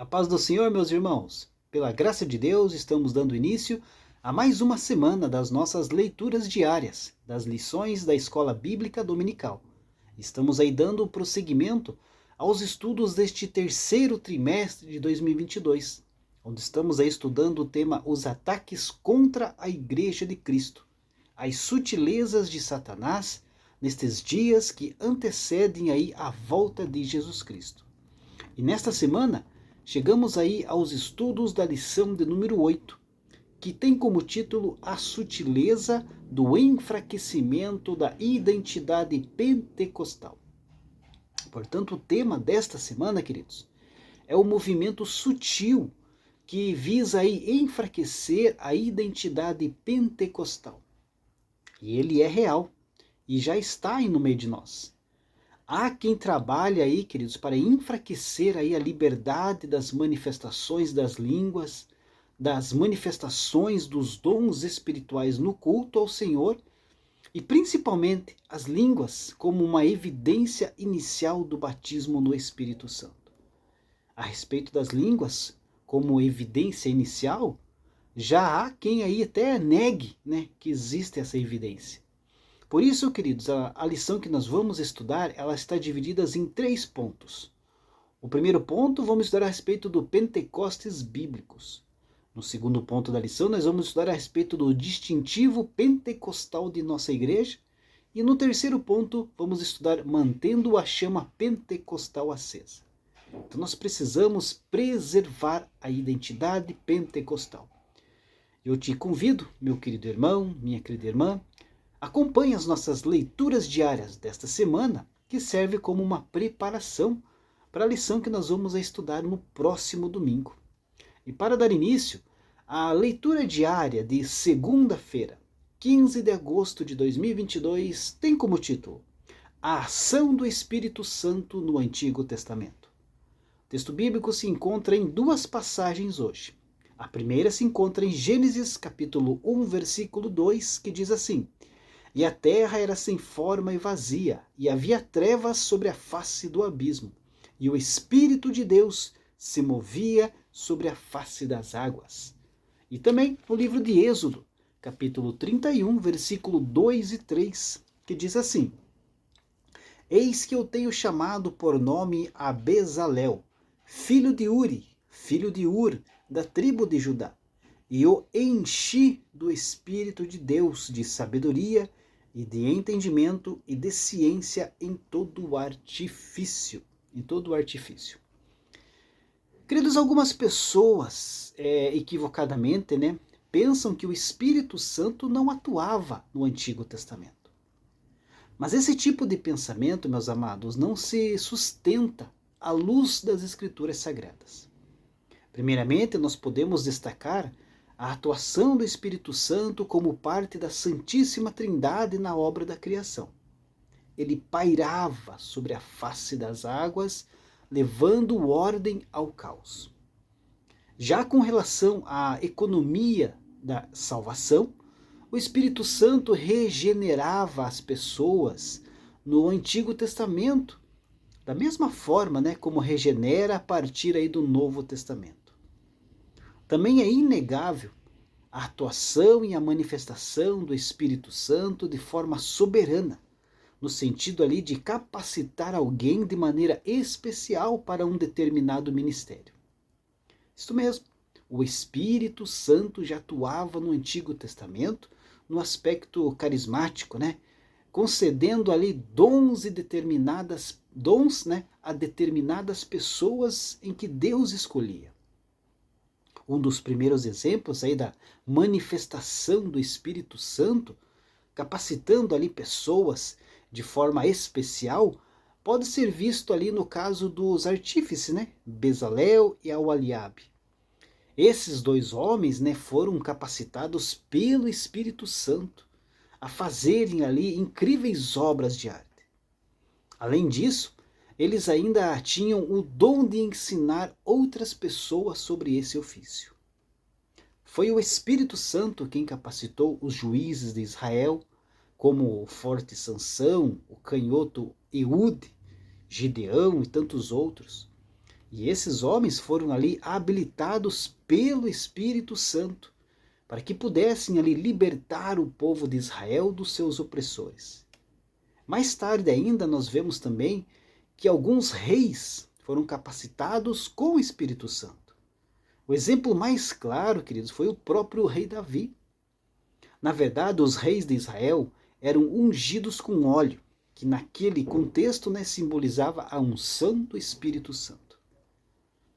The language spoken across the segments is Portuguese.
A paz do Senhor, meus irmãos. Pela graça de Deus, estamos dando início a mais uma semana das nossas leituras diárias, das lições da Escola Bíblica Dominical. Estamos aí dando prosseguimento aos estudos deste terceiro trimestre de 2022, onde estamos aí estudando o tema Os ataques contra a Igreja de Cristo, as sutilezas de Satanás nestes dias que antecedem aí a volta de Jesus Cristo. E nesta semana, chegamos aí aos estudos da lição de número 8, que tem como título A Sutileza do Enfraquecimento da Identidade Pentecostal. Portanto, o tema desta semana, queridos, é o movimento sutil que visa aí enfraquecer a identidade pentecostal. E ele é real e já está aí no meio de nós. Há quem trabalhe aí, queridos, para enfraquecer aí a liberdade das manifestações das línguas, das manifestações dos dons espirituais no culto ao Senhor e principalmente as línguas como uma evidência inicial do batismo no Espírito Santo. A respeito das línguas como evidência inicial, já há quem aí até negue, que existe essa evidência. Por isso, queridos, a lição que nós vamos estudar, ela está dividida em 3 pontos. O primeiro ponto, vamos estudar a respeito do Pentecostes bíblicos. No segundo ponto da lição, nós vamos estudar a respeito do distintivo pentecostal de nossa igreja. E no terceiro ponto, vamos estudar mantendo a chama pentecostal acesa. Então, nós precisamos preservar a identidade pentecostal. Eu te convido, meu querido irmão, minha querida irmã, acompanhe as nossas leituras diárias desta semana, que serve como uma preparação para a lição que nós vamos estudar no próximo domingo. E para dar início, a leitura diária de segunda-feira, 15 de agosto de 2022, tem como título A Ação do Espírito Santo no Antigo Testamento. O texto bíblico se encontra em 2 passagens hoje. A primeira se encontra em Gênesis capítulo 1, versículo 2, que diz assim: E a terra era sem forma e vazia, e havia trevas sobre a face do abismo, e o Espírito de Deus se movia sobre a face das águas. E também no livro de Êxodo, capítulo 31, versículo 2 e 3, que diz assim: Eis que eu tenho chamado por nome a Bezalel, filho de Uri, filho de Ur, da tribo de Judá, e o enchi do Espírito de Deus, de sabedoria e de entendimento e de ciência em todo o artifício. Queridos, algumas pessoas, equivocadamente, pensam que o Espírito Santo não atuava no Antigo Testamento. Mas esse tipo de pensamento, meus amados, não se sustenta à luz das Escrituras Sagradas. Primeiramente, nós podemos destacar a atuação do Espírito Santo como parte da Santíssima Trindade na obra da criação. Ele pairava sobre a face das águas, levando ordem ao caos. Já com relação à economia da salvação, o Espírito Santo regenerava as pessoas no Antigo Testamento, da mesma forma como regenera a partir aí do Novo Testamento. Também é inegável a atuação e a manifestação do Espírito Santo de forma soberana, no sentido ali de capacitar alguém de maneira especial para um determinado ministério. Isso mesmo, o Espírito Santo já atuava no Antigo Testamento no aspecto carismático, concedendo ali dons a determinadas pessoas em que Deus escolhia. Um dos primeiros exemplos aí da manifestação do Espírito Santo, capacitando ali pessoas de forma especial, pode ser visto ali no caso dos artífices, Bezalel e Aholiabe. Esses 2 homens, foram capacitados pelo Espírito Santo a fazerem ali incríveis obras de arte. Além disso, eles ainda tinham o dom de ensinar outras pessoas sobre esse ofício. Foi o Espírito Santo quem capacitou os juízes de Israel, como o forte Sansão, o canhoto Eude, Gideão e tantos outros. E esses homens foram ali habilitados pelo Espírito Santo para que pudessem ali libertar o povo de Israel dos seus opressores. Mais tarde ainda nós vemos também que alguns reis foram capacitados com o Espírito Santo. O exemplo mais claro, queridos, foi o próprio rei Davi. Na verdade, os reis de Israel eram ungidos com óleo, que naquele contexto, simbolizava a unção do Espírito Santo.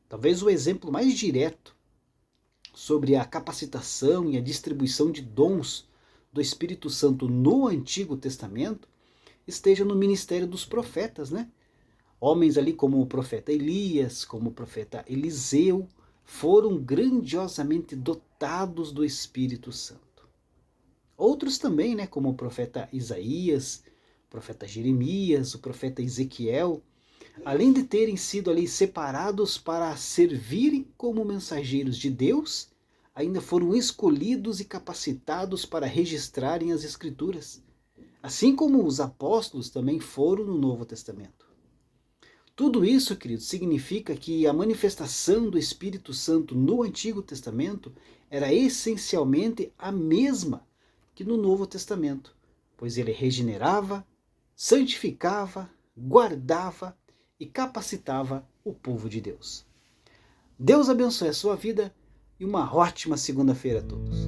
Talvez o exemplo mais direto sobre a capacitação e a distribuição de dons do Espírito Santo no Antigo Testamento esteja no ministério dos profetas, Homens ali como o profeta Elias, como o profeta Eliseu, foram grandiosamente dotados do Espírito Santo. Outros também, como o profeta Isaías, o profeta Jeremias, o profeta Ezequiel, além de terem sido ali separados para servirem como mensageiros de Deus, ainda foram escolhidos e capacitados para registrarem as Escrituras, assim como os apóstolos também foram no Novo Testamento. Tudo isso, queridos, significa que a manifestação do Espírito Santo no Antigo Testamento era essencialmente a mesma que no Novo Testamento, pois ele regenerava, santificava, guardava e capacitava o povo de Deus. Deus abençoe a sua vida e uma ótima segunda-feira a todos.